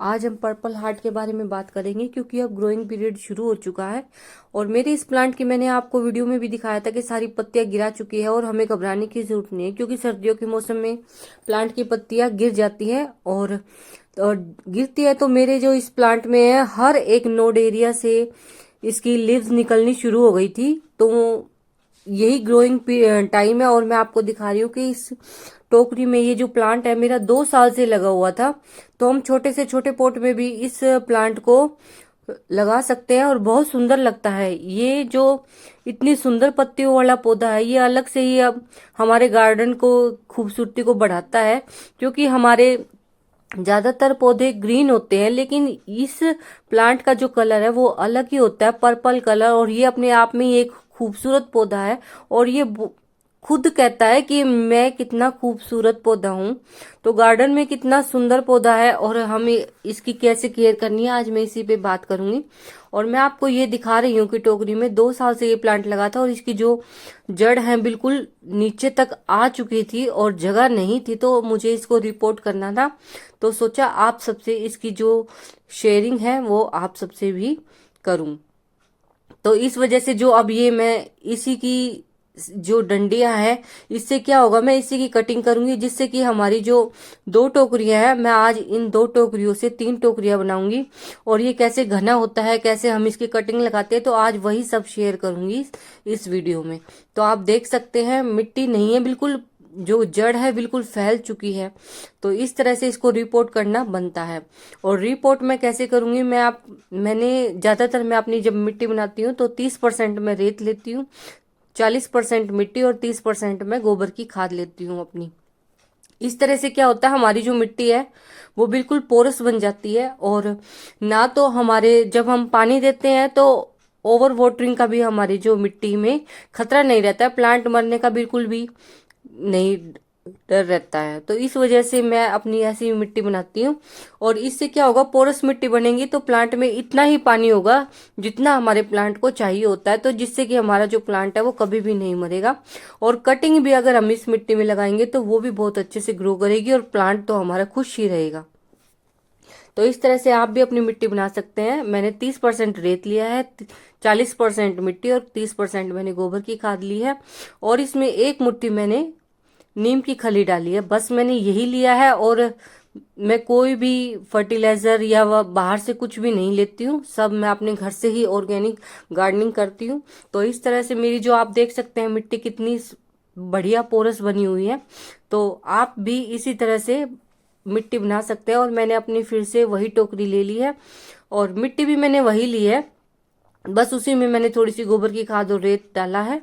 आज हम purple heart के बारे में बात करेंगे क्योंकि अब ग्रोइंग पीरियड शुरू हो चुका है। और मेरे इस प्लांट की मैंने आपको वीडियो में भी दिखाया था कि सारी पत्तियां गिरा चुकी है और हमें घबराने की जरूरत नहीं है, क्योंकि सर्दियों के मौसम में प्लांट की पत्तियां गिर जाती हैं और गिरती है तो मेरे जो इस प्लांट में है हर एक नोड एरिया से इसकी लीव्स निकलनी शुरू हो गई थी। तो यही ग्रोइंग टाइम है और मैं आपको दिखा रही हूँ कि इस टोकरी में ये जो प्लांट है मेरा 2 साल से लगा हुआ था। तो हम छोटे से छोटे पॉट में भी इस प्लांट को लगा सकते हैं और बहुत सुंदर लगता है। ये जो इतनी सुंदर पत्तियों वाला पौधा है ये अलग से ही अब हमारे गार्डन को खूबसूरती को बढ़ाता है, क्योंकि हमारे ज्यादातर पौधे ग्रीन होते हैं लेकिन इस प्लांट का जो कलर है वो अलग ही होता है, पर्पल कलर। और ये अपने आप में ही एक खूबसूरत पौधा है और ये खुद कहता है कि मैं कितना खूबसूरत पौधा हूँ। तो गार्डन में कितना सुंदर पौधा है और हमें इसकी कैसे केयर करनी है आज मैं इसी पे बात करूंगी। और मैं आपको ये दिखा रही हूँ कि टोकरी में 2 साल से ये प्लांट लगा था और इसकी जो जड़ है बिल्कुल नीचे तक आ चुकी थी और जगह नहीं थी, तो मुझे इसको रिपोर्ट करना था। तो सोचा आप सबसे इसकी जो शेयरिंग है वो आप सबसे भी करूं। तो इस वजह से जो अब ये मैं इसी की जो डंडियां है इससे क्या होगा, मैं इसी की कटिंग करूंगी, जिससे कि हमारी जो 2 टोकरियां हैं मैं आज इन 2 टोकरियों से 3 टोकरियां बनाऊंगी। और ये कैसे घना होता है, कैसे हम इसकी कटिंग लगाते हैं, तो आज वही सब शेयर करूंगी इस वीडियो में। तो आप देख सकते हैं मिट्टी नहीं है, बिल्कुल जो जड़ है बिल्कुल फैल चुकी है। तो इस तरह से इसको रिपोर्ट करना बनता है। और रिपोर्ट मैं कैसे करूंगी, मैंने ज्यादातर मैं अपनी जब मिट्टी बनाती हूँ तो 30% मैं रेत लेती हूँ, 40% मिट्टी और 30% मैं गोबर की खाद लेती हूँ अपनी। इस तरह से क्या होता है हमारी जो मिट्टी है वो बिल्कुल पोरस बन जाती है। और ना तो हमारे जब हम पानी देते हैं तो ओवर वाटरिंग का भी हमारी जो मिट्टी में खतरा नहीं रहता है, प्लांट मरने का बिल्कुल भी नहीं डर रहता है। तो इस वजह से मैं अपनी ऐसी मिट्टी बनाती हूँ। और इससे क्या होगा, पोरस मिट्टी बनेगी तो प्लांट में इतना ही पानी होगा जितना हमारे प्लांट को चाहिए होता है, तो जिससे कि हमारा जो प्लांट है वो कभी भी नहीं मरेगा। और कटिंग भी अगर हम इस मिट्टी में लगाएंगे तो वो भी बहुत अच्छे से ग्रो करेगी और प्लांट तो हमारा खुश ही रहेगा। तो इस तरह से आप भी अपनी मिट्टी बना सकते हैं। मैंने 30% रेत लिया है, 40% मिट्टी और 30% मैंने गोबर की खाद ली है। और इसमें 1 मुट्ठी मैंने नीम की खली डाली है, बस मैंने यही लिया है। और मैं कोई भी फर्टिलाइजर या वह बाहर से कुछ भी नहीं लेती हूँ, सब मैं अपने घर से ही ऑर्गेनिक गार्डनिंग करती हूँ। तो इस तरह से मेरी जो आप देख सकते हैं मिट्टी कितनी बढ़िया पोरस बनी हुई है। तो आप भी इसी तरह से मिट्टी बना सकते हैं। और मैंने अपनी फिर से वही टोकरी ले ली है और मिट्टी भी मैंने वही ली है, बस उसी में मैंने थोड़ी सी गोबर की खाद और रेत डाला है।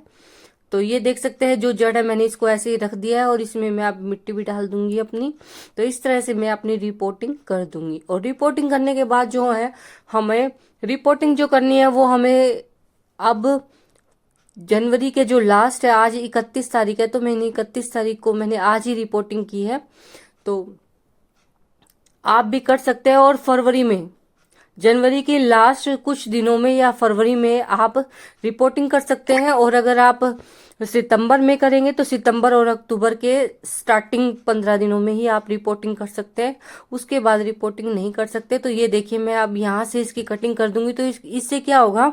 तो ये देख सकते हैं जो जड़ है मैंने इसको ऐसे ही रख दिया है और इसमें मैं अब मिट्टी भी डाल दूंगी अपनी। तो इस तरह से मैं अपनी रिपोर्टिंग कर दूंगी। और रिपोर्टिंग करने के बाद जो है हमें रिपोर्टिंग जो करनी है वो हमें अब जनवरी के जो लास्ट है, आज 31 तारीख है, तो मैंने 31 तारीख को मैंने आज ही रिपोर्टिंग की है। तो आप भी कर सकते हैं। और फरवरी में, जनवरी के लास्ट कुछ दिनों में या फरवरी में आप रिपोर्टिंग कर सकते हैं। और अगर आप सितंबर में करेंगे तो सितंबर और अक्टूबर के स्टार्टिंग 15 दिनों में ही आप रिपोर्टिंग कर सकते हैं, उसके बाद रिपोर्टिंग नहीं कर सकते। तो ये देखिए मैं अब यहाँ से इसकी कटिंग कर दूंगी। तो इससे क्या होगा,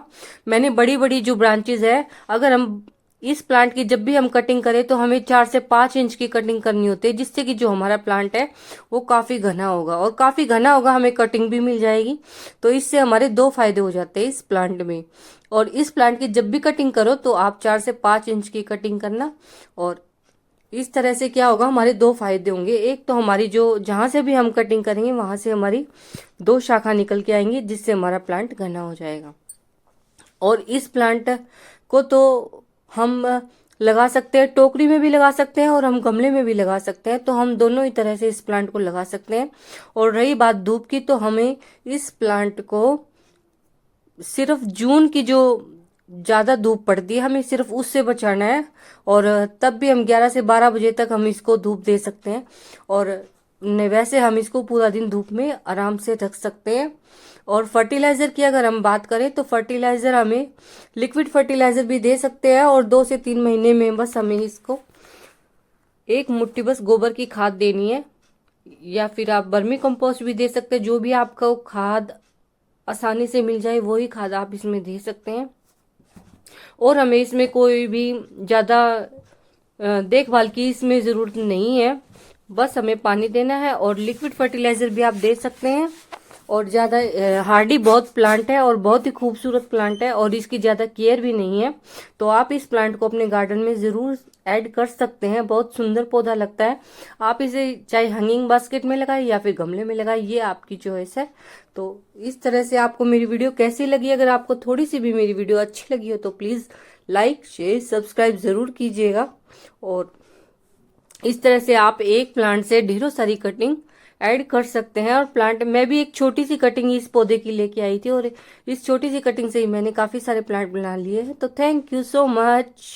मैंने बड़ी बड़ी जो ब्रांचेज है, अगर हम इस प्लांट की जब भी हम कटिंग करें तो हमें 4 से 5 इंच की कटिंग करनी होती है, जिससे कि जो हमारा प्लांट है वो काफी घना होगा और काफी घना होगा, हमें कटिंग भी मिल जाएगी। तो इससे हमारे 2 फायदे हो जाते हैं इस प्लांट में। और इस प्लांट की जब भी कटिंग करो तो आप 4 से 5 इंच की कटिंग करना। और इस तरह से क्या होगा, हमारे 2 फायदे होंगे। एक तो हमारी जो जहां से भी हम कटिंग करेंगे वहां से हमारी 2 शाखा निकल के आएंगी, जिससे हमारा प्लांट घना हो जाएगा। और इस प्लांट को तो हम लगा सकते हैं, टोकरी में भी लगा सकते हैं और हम गमले में भी लगा सकते हैं। तो हम दोनों ही तरह से इस प्लांट को लगा सकते हैं। और रही बात धूप की, तो हमें इस प्लांट को सिर्फ जून की जो ज्यादा धूप पड़ती है हमें सिर्फ उससे बचाना है। और तब भी हम 11 से 12 बजे तक हम इसको धूप दे सकते हैं। और वैसे हम इसको पूरा दिन धूप में आराम से रख सकते हैं। और फर्टिलाइजर की अगर हम बात करें तो फर्टिलाइजर हमें लिक्विड फर्टिलाइजर भी दे सकते हैं। और 2 से 3 महीने में बस हमें इसको 1 मुट्ठी बस गोबर की खाद देनी है। या फिर आप वर्मी कंपोस्ट भी दे सकते हैं। जो भी आपको खाद आसानी से मिल जाए वही खाद आप इसमें दे सकते हैं। और हमें इसमें कोई भी ज़्यादा देखभाल की इसमें ज़रूरत नहीं है, बस हमें पानी देना है। और लिक्विड फर्टिलाइजर भी आप दे सकते हैं। और ज़्यादा हार्डी बहुत प्लांट है और बहुत ही खूबसूरत प्लांट है और इसकी ज़्यादा केयर भी नहीं है, तो आप इस प्लांट को अपने गार्डन में ज़रूर ऐड कर सकते हैं। बहुत सुंदर पौधा लगता है। आप इसे चाहे हैंगिंग बास्केट में लगाए या फिर गमले में लगाए, ये आपकी चॉइस है। तो इस तरह से आपको मेरी वीडियो कैसी लगी? अगर आपको थोड़ी सी भी मेरी वीडियो अच्छी लगी हो तो प्लीज़ लाइक शेयर सब्सक्राइब ज़रूर कीजिएगा। और इस तरह से आप एक प्लांट से ढेरों सारी कटिंग ऐड कर सकते हैं। और प्लांट मैं भी एक छोटी सी कटिंग इस पौधे की लेके आई थी और इस छोटी सी कटिंग से ही मैंने काफी सारे प्लांट बना लिए हैं। तो थैंक यू सो मच।